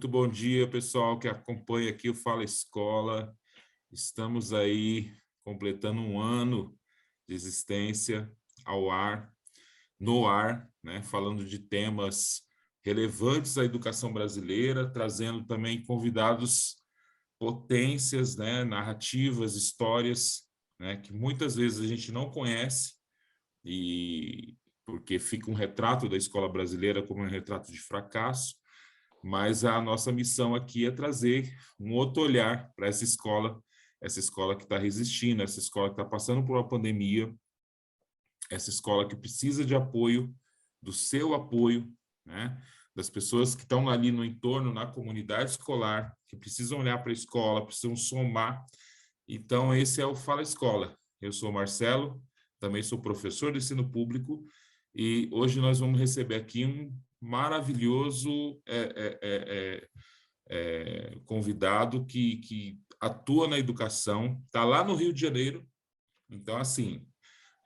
Muito bom dia, pessoal que acompanha aqui o Fala Escola. Estamos aí completando um ano de existência no ar, né? Falando de temas relevantes à educação brasileira, trazendo também convidados potências, né? Narrativas, histórias, né? Que muitas vezes a gente não conhece e porque fica um retrato da escola brasileira como um retrato de fracasso. Mas a nossa missão aqui é trazer um outro olhar para essa escola que está resistindo, essa escola que está passando por uma pandemia, essa escola que precisa de apoio, do seu apoio, né? Das pessoas que estão ali no entorno, na comunidade escolar, que precisam olhar para a escola, precisam somar. Então, esse é o Fala Escola. Eu sou o Marcelo, também sou professor de ensino público, e hoje nós vamos receber aqui um maravilhoso convidado que atua na educação, está lá no Rio de Janeiro. Então, assim,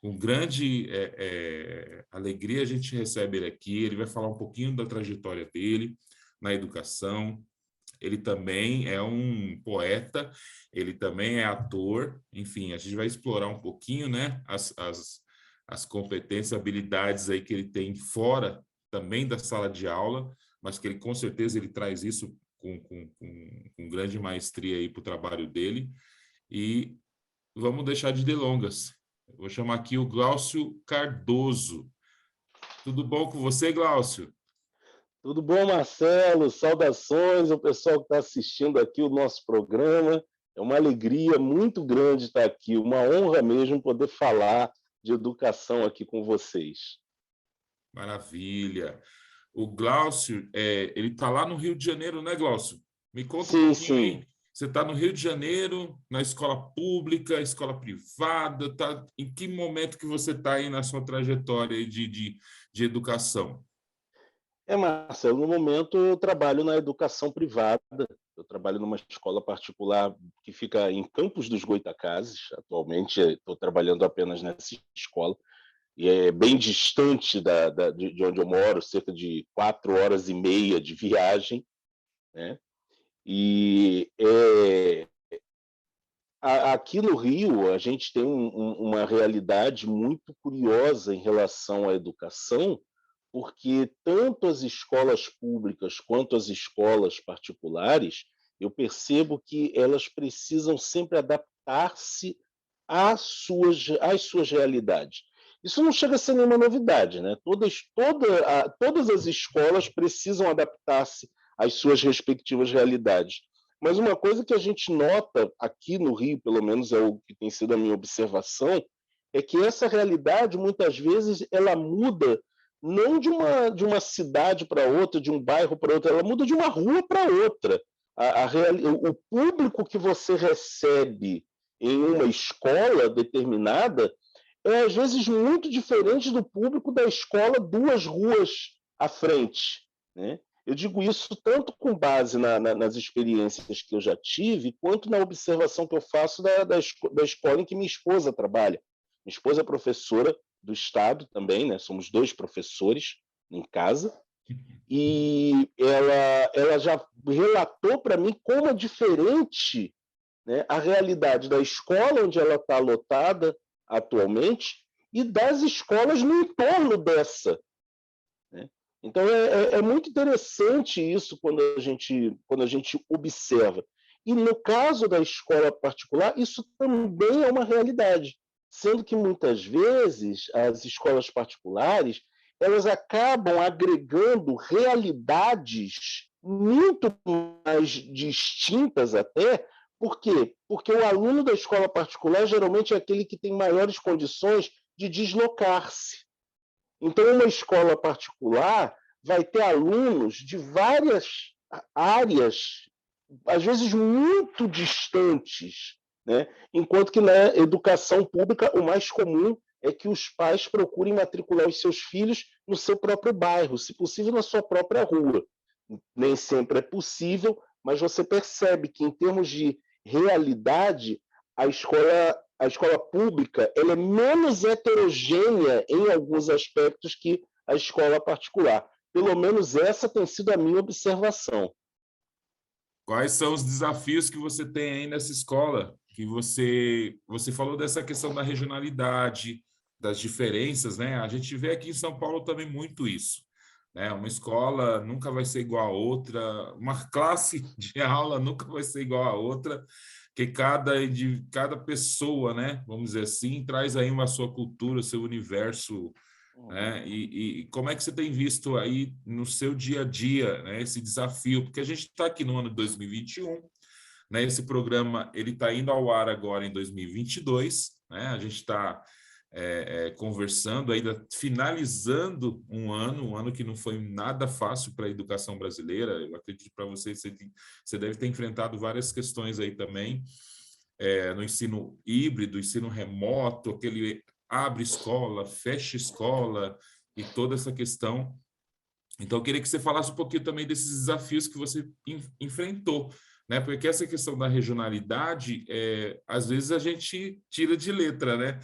com grande alegria a gente recebe ele aqui. Ele vai falar um pouquinho da trajetória dele na educação. Ele também é um poeta, ele também é ator. Enfim, a gente vai explorar um pouquinho, né, as competências, habilidades aí que ele tem fora também da sala de aula, mas que ele com certeza ele traz isso com grande maestria aí para o trabalho dele. E vamos deixar de delongas. Eu vou chamar aqui o Glaucio Cardoso. Tudo bom com você, Glaucio? Tudo bom, Marcelo? Saudações ao pessoal que está assistindo aqui o nosso programa. É uma alegria muito grande estar aqui, uma honra mesmo poder falar de educação aqui com vocês. Maravilha. O Glaucio, ele está lá no Rio de Janeiro, né, Glaucio? Me conta um Sim, pouquinho sim. aí. Você está no Rio de Janeiro, na escola pública, escola privada, tá? Em que momento que você está aí na sua trajetória aí de educação? Marcelo, no momento eu trabalho na educação privada. Eu trabalho numa escola particular que fica em Campos dos Goytacazes. Atualmente estou trabalhando apenas nessa escola. E é bem distante de onde eu moro, cerca de 4 horas e meia de viagem, né? E aqui no Rio a gente tem uma realidade muito curiosa em relação à educação, porque tanto as escolas públicas quanto as escolas particulares, eu percebo que elas precisam sempre adaptar-se às suas realidades. Isso não chega a ser nenhuma novidade, né? Todas as escolas precisam adaptar-se às suas respectivas realidades. Mas uma coisa que a gente nota aqui no Rio, pelo menos é o que tem sido a minha observação, é que essa realidade, muitas vezes, ela muda não de uma cidade para outra, de um bairro para outro, ela muda de uma rua para outra. O público que você recebe em uma escola determinada é, às vezes, muito diferente do público da escola 2 ruas à frente, né? Eu digo isso tanto com base nas experiências que eu já tive, quanto na observação que eu faço da escola em que minha esposa trabalha. Minha esposa é professora do Estado também, né? Somos 2 professores em casa, e ela já relatou para mim como é diferente, né, a realidade da escola onde ela está lotada atualmente e das escolas no entorno dessa, né? Então, é muito interessante isso quando a gente observa. E no caso da escola particular, isso também é uma realidade, sendo que muitas vezes as escolas particulares elas acabam agregando realidades muito mais distintas até. Por quê? Porque o aluno da escola particular geralmente é aquele que tem maiores condições de deslocar-se. Então, uma escola particular vai ter alunos de várias áreas, às vezes muito distantes, né? Enquanto que na educação pública o mais comum é que os pais procurem matricular os seus filhos no seu próprio bairro, se possível na sua própria rua. Nem sempre é possível, mas você percebe que, em termos de realidade, a escola pública ela é menos heterogênea em alguns aspectos que a escola particular. Pelo menos essa tem sido a minha observação. Quais são os desafios que você tem aí nessa escola? Que você falou dessa questão da regionalidade, das diferenças, né? A gente vê aqui em São Paulo também muito isso, né? Uma escola nunca vai ser igual a outra, uma classe de aula nunca vai ser igual a outra, que cada pessoa, né? Vamos dizer assim, traz aí uma sua cultura, seu universo, né? E como é que você tem visto aí no seu dia a dia, né, esse desafio? Porque a gente está aqui no ano de 2021, né? Esse programa ele está indo ao ar agora em 2022, né? A gente está conversando ainda, finalizando um ano que não foi nada fácil para a educação brasileira. Eu acredito para você, você deve ter enfrentado várias questões aí também, no ensino híbrido, ensino remoto, aquele abre escola, fecha escola e toda essa questão. Então, eu queria que você falasse um pouquinho também desses desafios que você enfrentou, né? Porque essa questão da regionalidade, às vezes a gente tira de letra, né?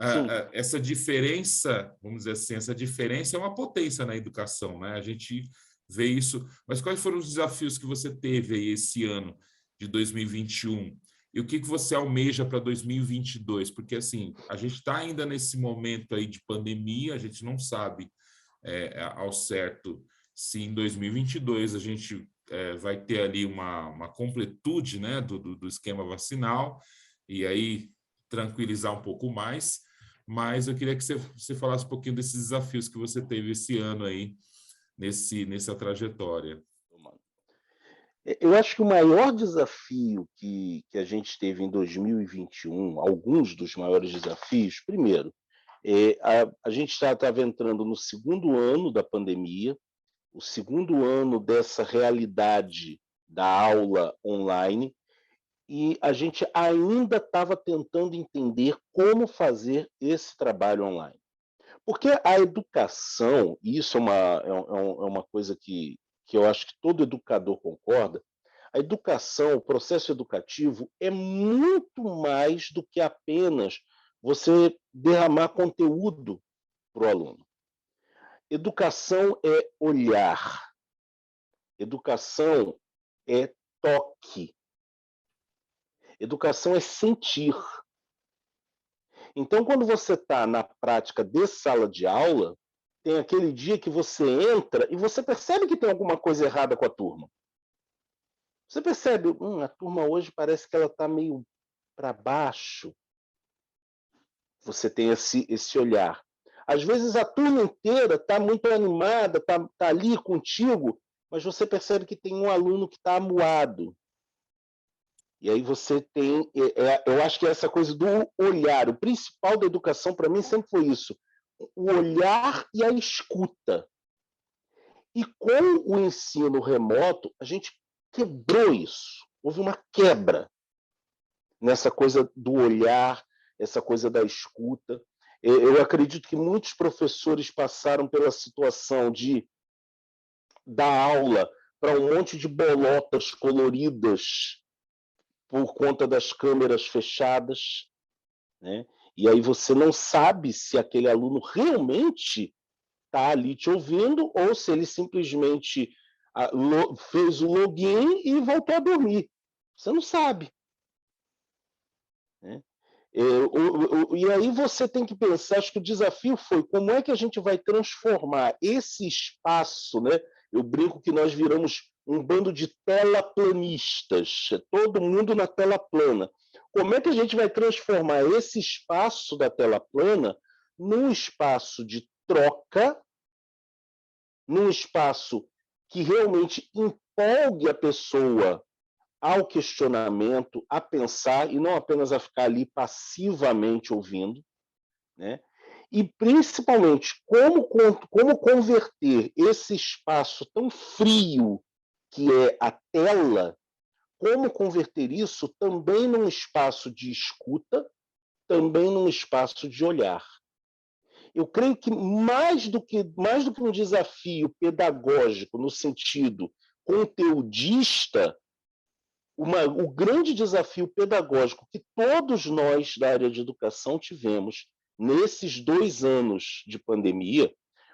Sim. Essa diferença, vamos dizer assim, essa diferença é uma potência na educação, né? A gente vê isso. Mas quais foram os desafios que você teve aí esse ano de 2021? E o que você almeja para 2022? Porque, assim, a gente está ainda nesse momento aí de pandemia, a gente não sabe ao certo se em 2022 a gente vai ter ali uma completude, né, do esquema vacinal, e aí tranquilizar um pouco mais, mas eu queria que você falasse um pouquinho desses desafios que você teve esse ano aí, nessa trajetória. Eu acho que o maior desafio que a gente teve em 2021, alguns dos maiores desafios, primeiro, a gente estava entrando no segundo ano da pandemia, o segundo ano dessa realidade da aula online, e a gente ainda estava tentando entender como fazer esse trabalho online. Porque a educação, e isso é uma coisa que eu acho que todo educador concorda, a educação, o processo educativo é muito mais do que apenas você derramar conteúdo para o aluno. Educação é olhar, educação é toque, educação é sentir. Então, quando você está na prática de sala de aula, tem aquele dia que você entra e você percebe que tem alguma coisa errada com a turma. Você percebe, a turma hoje parece que ela está meio para baixo. Você tem esse olhar. Às vezes a turma inteira está muito animada, está ali contigo, mas você percebe que tem um aluno que está amuado. E aí você tem, eu acho que essa coisa do olhar, o principal da educação para mim sempre foi isso, o olhar e a escuta. E com o ensino remoto, a gente quebrou isso. Houve uma quebra nessa coisa do olhar, essa coisa da escuta. Eu acredito que muitos professores passaram pela situação de dar aula para um monte de bolotas coloridas por conta das câmeras fechadas, né? E aí você não sabe se aquele aluno realmente está ali te ouvindo ou se ele simplesmente fez o login e voltou a dormir. Você não sabe. Né? E aí você tem que pensar, acho que o desafio foi como é que a gente vai transformar esse espaço, né? Eu brinco que nós viramos um bando de telaplanistas, todo mundo na tela plana. Como é que a gente vai transformar esse espaço da tela plana num espaço de troca, num espaço que realmente empolgue a pessoa ao questionamento, a pensar, e não apenas a ficar ali passivamente ouvindo, né? E, principalmente, como converter esse espaço tão frio que é a tela, como converter isso também num espaço de escuta, também num espaço de olhar. Eu creio que mais do que um desafio pedagógico no sentido conteudista, o grande desafio pedagógico que todos nós da área de educação tivemos nesses 2 anos de pandemia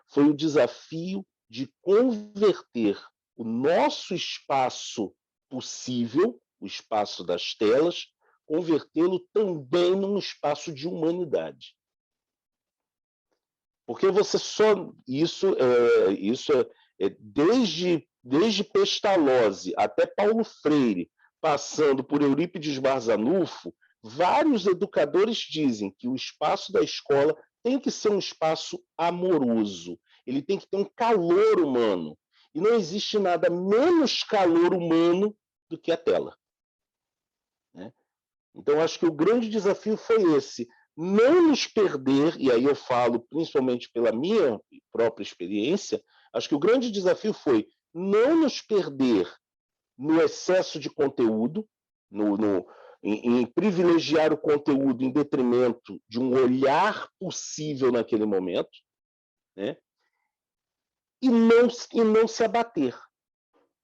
foi o desafio de converter o nosso espaço possível, o espaço das telas, convertê-lo também num espaço de humanidade. Porque você só... desde Pestalozzi até Paulo Freire, passando por Eurípides Barzanufo, vários educadores dizem que o espaço da escola tem que ser um espaço amoroso, ele tem que ter um calor humano. E não existe nada menos calor humano do que a tela. Né? Então, acho que o grande desafio foi esse, não nos perder, e aí eu falo principalmente pela minha própria experiência, acho que o grande desafio foi não nos perder no excesso de conteúdo, em privilegiar o conteúdo em detrimento de um olhar possível naquele momento, né? e não se abater,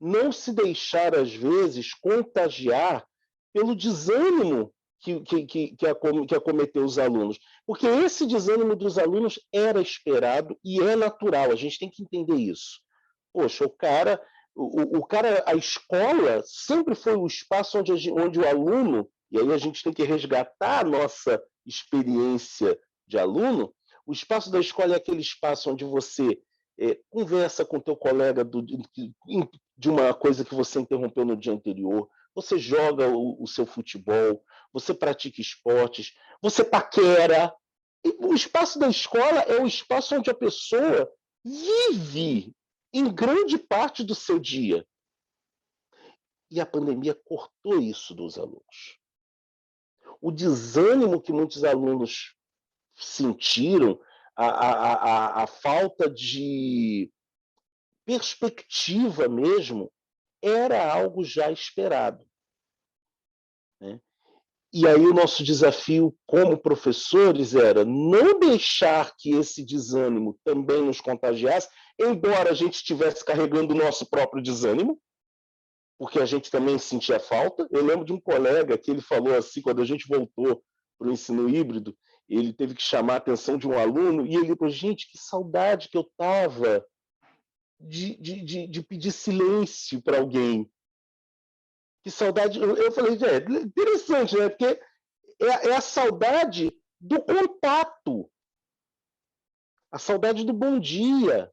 não se deixar, às vezes, contagiar pelo desânimo que acometeu os alunos. Porque esse desânimo dos alunos era esperado e é natural, a gente tem que entender isso. Poxa, a escola sempre foi o espaço onde o aluno, e aí a gente tem que resgatar a nossa experiência de aluno, o espaço da escola é aquele espaço onde você conversa com teu colega de uma coisa que você interrompeu no dia anterior, você joga o seu futebol, você pratica esportes, você paquera. E o espaço da escola é o espaço onde a pessoa vive em grande parte do seu dia. E a pandemia cortou isso dos alunos. O desânimo que muitos alunos sentiram, a falta de perspectiva mesmo, era algo já esperado. Né? E aí o nosso desafio como professores era não deixar que esse desânimo também nos contagiasse, embora a gente estivesse carregando o nosso próprio desânimo, porque a gente também sentia falta. Eu lembro de um colega que ele falou assim, quando a gente voltou para o ensino híbrido, ele teve que chamar a atenção de um aluno, e ele falou, gente, que saudade que eu estava de pedir silêncio para alguém. Que saudade... Eu falei, interessante, né? Porque é a saudade do contato, a saudade do bom dia,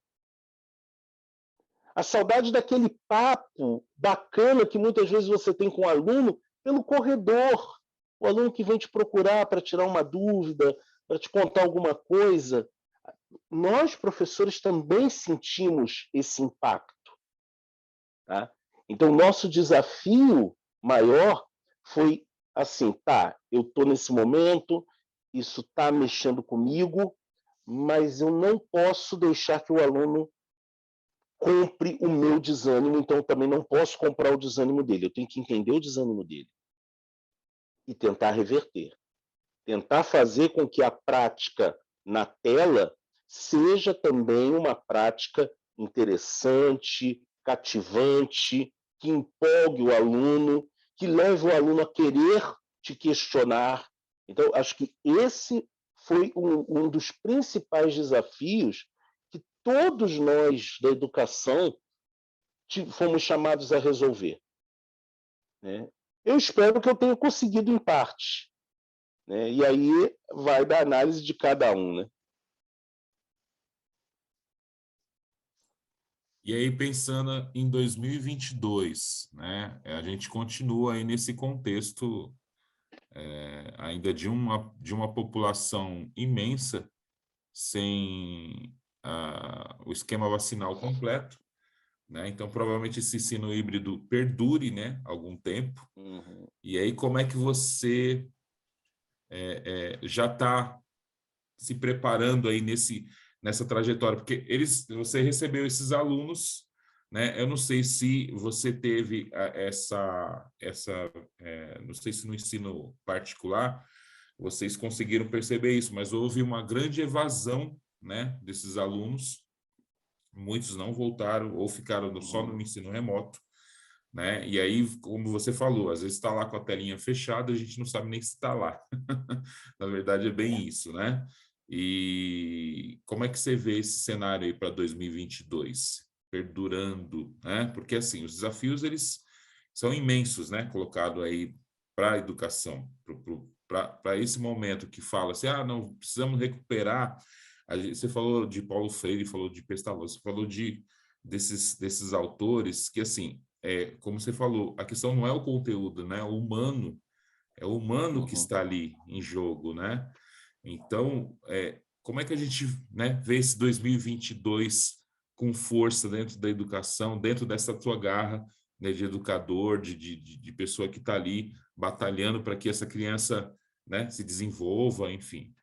a saudade daquele papo bacana que muitas vezes você tem com o aluno pelo corredor, o aluno que vem te procurar para tirar uma dúvida, para te contar alguma coisa. Nós, professores, também sentimos esse impacto. Tá? Então, nosso desafio maior foi assim, eu estou nesse momento, isso está mexendo comigo, mas eu não posso deixar que o aluno compre o meu desânimo, então eu também não posso comprar o desânimo dele. Eu tenho que entender o desânimo dele e tentar reverter. Tentar fazer com que a prática na tela seja também uma prática interessante, cativante, que empolgue o aluno, que leve o aluno a querer te questionar. Então, acho que esse foi um dos principais desafios que todos nós da educação fomos chamados a resolver. Né? Eu espero que eu tenha conseguido em parte. Né? E aí vai da análise de cada um. Né? E aí, pensando em 2022, né, a gente continua aí nesse contexto ainda de uma população imensa sem o esquema vacinal completo, né? Então, provavelmente esse ensino híbrido perdure, né, algum tempo. Uhum. E aí, como é que você já está se preparando aí nessa trajetória? Porque você recebeu esses alunos, né? Eu não sei se você teve não sei se no ensino particular vocês conseguiram perceber isso, mas houve uma grande evasão, né, desses alunos. Muitos não voltaram ou ficaram só no ensino remoto, né? E aí, como você falou, às vezes está lá com a telinha fechada, a gente não sabe nem se está lá. Na verdade, é bem isso, né? E como é que você vê esse cenário aí para 2022, perdurando, né? Porque, assim, os desafios, eles são imensos, né, colocado aí para a educação, para esse momento que fala assim, não, precisamos recuperar. Você falou de Paulo Freire, falou de Pestalozzi, falou desses autores que, assim, como você falou, a questão não é o conteúdo, né, é o humano que Uhum. está ali em jogo, né? Então, como é que a gente, né, vê esse 2022 com força dentro da educação, dentro dessa tua garra, né, de educador, de pessoa que está ali batalhando para que essa criança, né, se desenvolva, enfim.